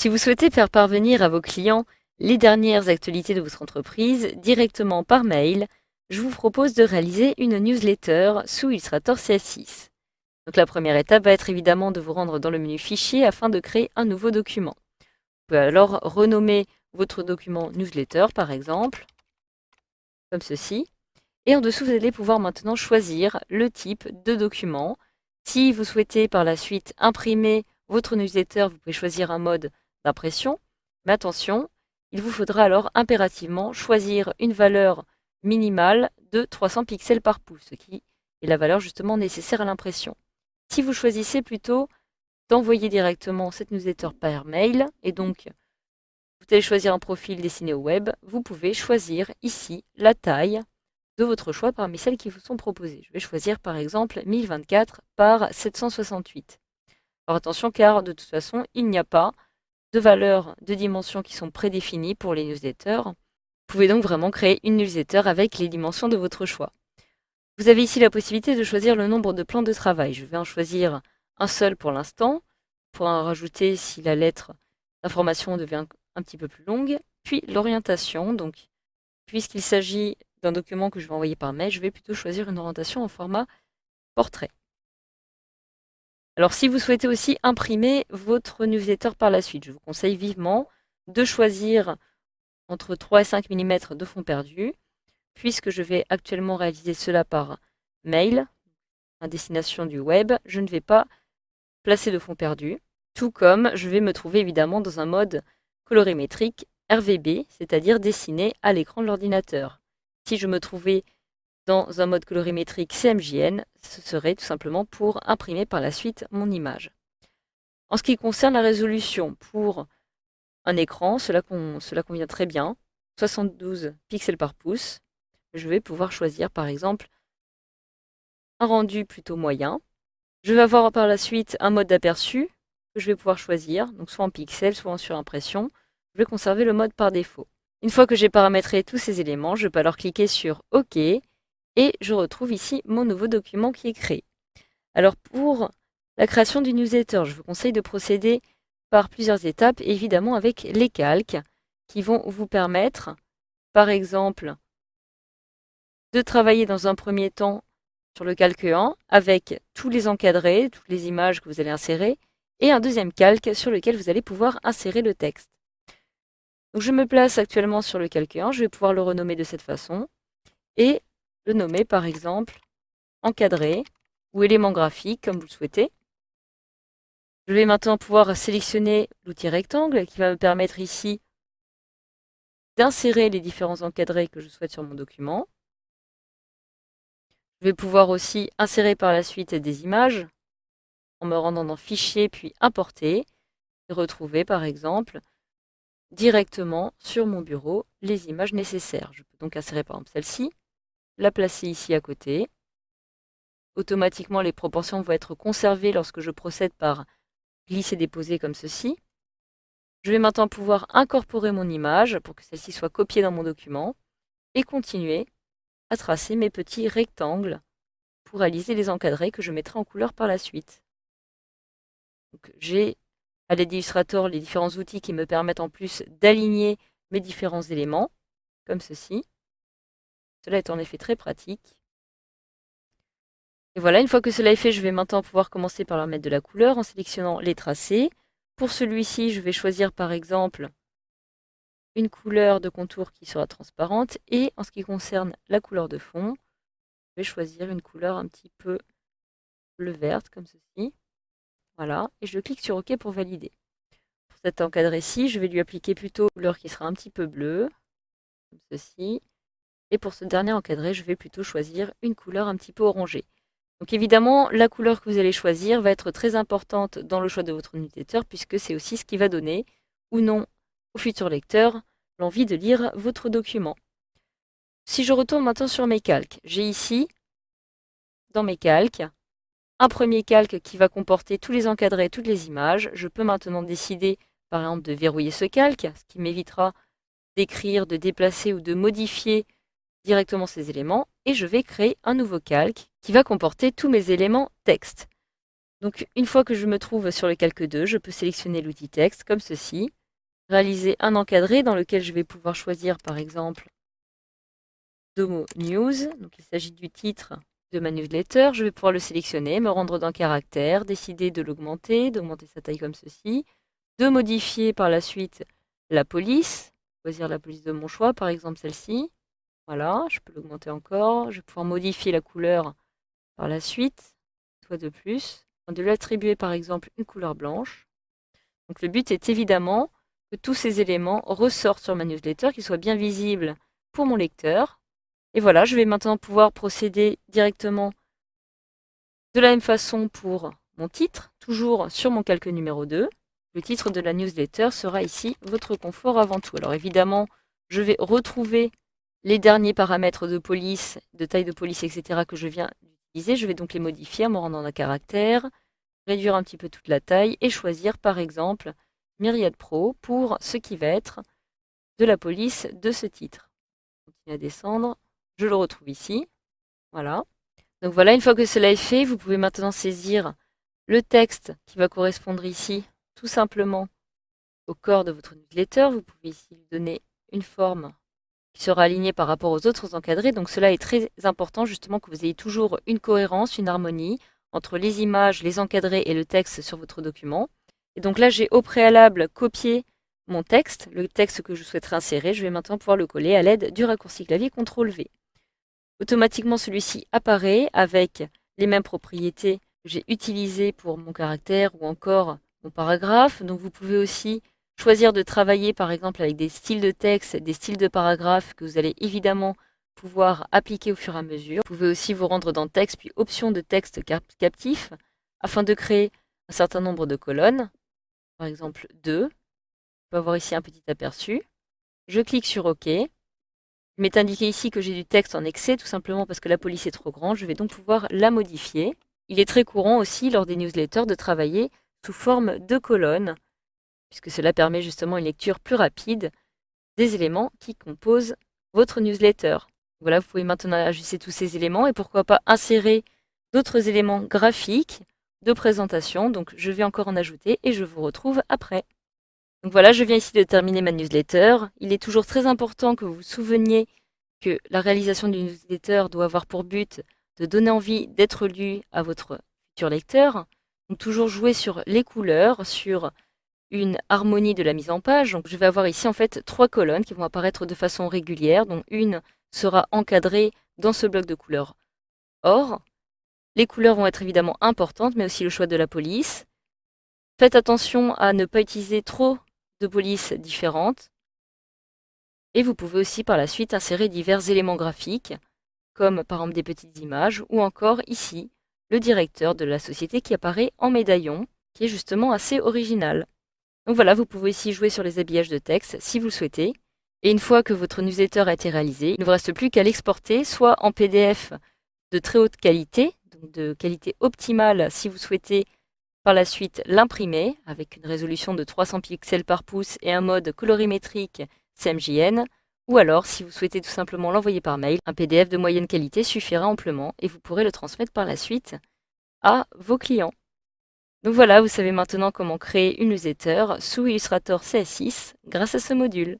Si vous souhaitez faire parvenir à vos clients les dernières actualités de votre entreprise directement par mail, je vous propose de réaliser une newsletter sous Illustrator CS6. Donc la première étape va être évidemment de vous rendre dans le menu Fichier afin de créer un nouveau document. Vous pouvez alors renommer votre document newsletter par exemple, comme ceci. Et en dessous, vous allez pouvoir maintenant choisir le type de document. Si vous souhaitez par la suite imprimer votre newsletter, vous pouvez choisir un mode d'impression. Mais attention, il vous faudra alors impérativement choisir une valeur minimale de 300 pixels par pouce, ce qui est la valeur justement nécessaire à l'impression. Si vous choisissez plutôt d'envoyer directement cette newsletter par mail, et donc vous allez choisir un profil destiné au web, vous pouvez choisir ici la taille de votre choix parmi celles qui vous sont proposées. Je vais choisir par exemple 1024 par 768. Alors attention car de toute façon, il n'y a pas de valeurs de dimensions qui sont prédéfinies pour les newsletters. Vous pouvez donc vraiment créer une newsletter avec les dimensions de votre choix. Vous avez ici la possibilité de choisir le nombre de plans de travail. Je vais en choisir un seul pour l'instant, pour en rajouter si la lettre d'information devient un petit peu plus longue. Puis l'orientation, donc puisqu'il s'agit d'un document que je vais envoyer par mail, je vais plutôt choisir une orientation en format portrait. Alors si vous souhaitez aussi imprimer votre newsletter par la suite, je vous conseille vivement de choisir entre 3 et 5 mm de fond perdu, puisque je vais actuellement réaliser cela par mail, à destination du web, je ne vais pas placer de fond perdu, tout comme je vais me trouver évidemment dans un mode colorimétrique RVB, c'est-à-dire dessiné à l'écran de l'ordinateur. Si je me trouvais dans un mode colorimétrique CMJN, ce serait tout simplement pour imprimer par la suite mon image. En ce qui concerne la résolution, pour un écran, cela convient très bien, 72 pixels par pouce. Je vais pouvoir choisir par exemple un rendu plutôt moyen. Je vais avoir par la suite un mode d'aperçu que je vais pouvoir choisir, donc soit en pixels, soit en surimpression. Je vais conserver le mode par défaut. Une fois que j'ai paramétré tous ces éléments, je peux alors cliquer sur OK et je retrouve ici mon nouveau document qui est créé. Alors pour la création du newsletter, je vous conseille de procéder par plusieurs étapes, évidemment avec les calques qui vont vous permettre, par exemple, de travailler dans un premier temps sur le calque 1 avec tous les encadrés, toutes les images que vous allez insérer, et un deuxième calque sur lequel vous allez pouvoir insérer le texte. Donc je me place actuellement sur le calque 1, je vais pouvoir le renommer de cette façon, et le nommer par exemple encadré ou élément graphique comme vous le souhaitez. Je vais maintenant pouvoir sélectionner l'outil rectangle qui va me permettre ici d'insérer les différents encadrés que je souhaite sur mon document. Je vais pouvoir aussi insérer par la suite des images en me rendant dans Fichier puis Importer et retrouver par exemple directement sur mon bureau les images nécessaires. Je peux donc insérer par exemple celle-ci, la placer ici à côté. Automatiquement, les proportions vont être conservées lorsque je procède par glisser-déposer comme ceci. Je vais maintenant pouvoir incorporer mon image pour que celle-ci soit copiée dans mon document et continuer à tracer mes petits rectangles pour réaliser les encadrés que je mettrai en couleur par la suite. J'ai à l'aide d'Illustrator les différents outils qui me permettent en plus d'aligner mes différents éléments, comme ceci. Cela est en effet très pratique. Et voilà, une fois que cela est fait, je vais maintenant pouvoir commencer par leur mettre de la couleur en sélectionnant les tracés. Pour celui-ci, je vais choisir par exemple une couleur de contour qui sera transparente. Et en ce qui concerne la couleur de fond, je vais choisir une couleur un petit peu bleu-verte, comme ceci. Voilà, et je clique sur OK pour valider. Pour cet encadré-ci, je vais lui appliquer plutôt une couleur qui sera un petit peu bleue, comme ceci. Et pour ce dernier encadré, je vais plutôt choisir une couleur un petit peu orangée. Donc évidemment, la couleur que vous allez choisir va être très importante dans le choix de votre newsletter puisque c'est aussi ce qui va donner ou non au futur lecteur l'envie de lire votre document. Si je retourne maintenant sur mes calques, j'ai ici, dans mes calques, un premier calque qui va comporter tous les encadrés et toutes les images. Je peux maintenant décider, par exemple, de verrouiller ce calque, ce qui m'évitera d'écrire, de déplacer ou de modifier directement ces éléments. Et je vais créer un nouveau calque qui va comporter tous mes éléments texte. Donc une fois que je me trouve sur le calque 2, je peux sélectionner l'outil texte comme ceci, réaliser un encadré dans lequel je vais pouvoir choisir par exemple Domo News. Donc il s'agit du titre de ma newsletter. Je vais pouvoir le sélectionner, me rendre dans caractère, décider de l'augmenter, d'augmenter sa taille comme ceci, de modifier par la suite la police, choisir la police de mon choix, par exemple celle-ci. Voilà, je peux l'augmenter encore. Je vais pouvoir modifier la couleur par la suite, une fois de plus, de lui attribuer par exemple une couleur blanche. Donc le but est évidemment que tous ces éléments ressortent sur ma newsletter, qu'ils soient bien visibles pour mon lecteur. Et voilà, je vais maintenant pouvoir procéder directement de la même façon pour mon titre, toujours sur mon calque numéro 2. Le titre de la newsletter sera ici « Votre confort avant tout ». Alors évidemment, je vais retrouver les derniers paramètres de police, de taille de police, etc. que je viens d'utiliser. Je vais donc les modifier en me rendant dans caractère, réduire un petit peu toute la taille et choisir par exemple Myriad Pro pour ce qui va être de la police de ce titre. Continue à descendre, je le retrouve ici. Voilà. Donc voilà, une fois que cela est fait, vous pouvez maintenant saisir le texte qui va correspondre ici tout simplement au corps de votre newsletter. Vous pouvez ici lui donner une forme qui sera alignée par rapport aux autres encadrés. Donc cela est très important justement que vous ayez toujours une cohérence, une harmonie entre les images, les encadrés et le texte sur votre document. Et donc là, j'ai au préalable copié mon texte, le texte que je souhaiterais insérer. Je vais maintenant pouvoir le coller à l'aide du raccourci clavier CTRL-V. Automatiquement, celui-ci apparaît avec les mêmes propriétés que j'ai utilisées pour mon caractère ou encore mon paragraphe. Donc vous pouvez aussi choisir de travailler par exemple avec des styles de texte, des styles de paragraphe que vous allez évidemment pouvoir appliquer au fur et à mesure. Vous pouvez aussi vous rendre dans texte puis option de texte captif afin de créer un certain nombre de colonnes. Par exemple 2. On peut avoir ici un petit aperçu. Je clique sur OK. Il m'est indiqué ici que j'ai du texte en excès, tout simplement parce que la police est trop grande. Je vais donc pouvoir la modifier. Il est très courant aussi, lors des newsletters, de travailler sous forme de colonnes, puisque cela permet justement une lecture plus rapide des éléments qui composent votre newsletter. Voilà, vous pouvez maintenant ajuster tous ces éléments et pourquoi pas insérer d'autres éléments graphiques de présentation. Donc je vais encore en ajouter et je vous retrouve après. Donc voilà, je viens ici de terminer ma newsletter. Il est toujours très important que vous vous souveniez que la réalisation d'une newsletter doit avoir pour but de donner envie d'être lu à votre futur lecteur. Donc toujours jouer sur les couleurs, sur une harmonie de la mise en page. Donc je vais avoir ici en fait 3 colonnes qui vont apparaître de façon régulière. Donc une sera encadrée dans ce bloc de couleurs or. Les couleurs vont être évidemment importantes, mais aussi le choix de la police. Faites attention à ne pas utiliser trop de polices différentes. Et vous pouvez aussi par la suite insérer divers éléments graphiques, comme par exemple des petites images, ou encore ici, le directeur de la société qui apparaît en médaillon, qui est justement assez original. Donc voilà, vous pouvez ici jouer sur les habillages de texte si vous le souhaitez. Et une fois que votre newsletter a été réalisé, il ne vous reste plus qu'à l'exporter, soit en PDF de très haute qualité, donc de qualité optimale si vous souhaitez par la suite l'imprimer avec une résolution de 300 pixels par pouce et un mode colorimétrique CMJN, ou alors si vous souhaitez tout simplement l'envoyer par mail, un PDF de moyenne qualité suffira amplement et vous pourrez le transmettre par la suite à vos clients. Donc voilà, vous savez maintenant comment créer une newsletter sous Illustrator CS6 grâce à ce module.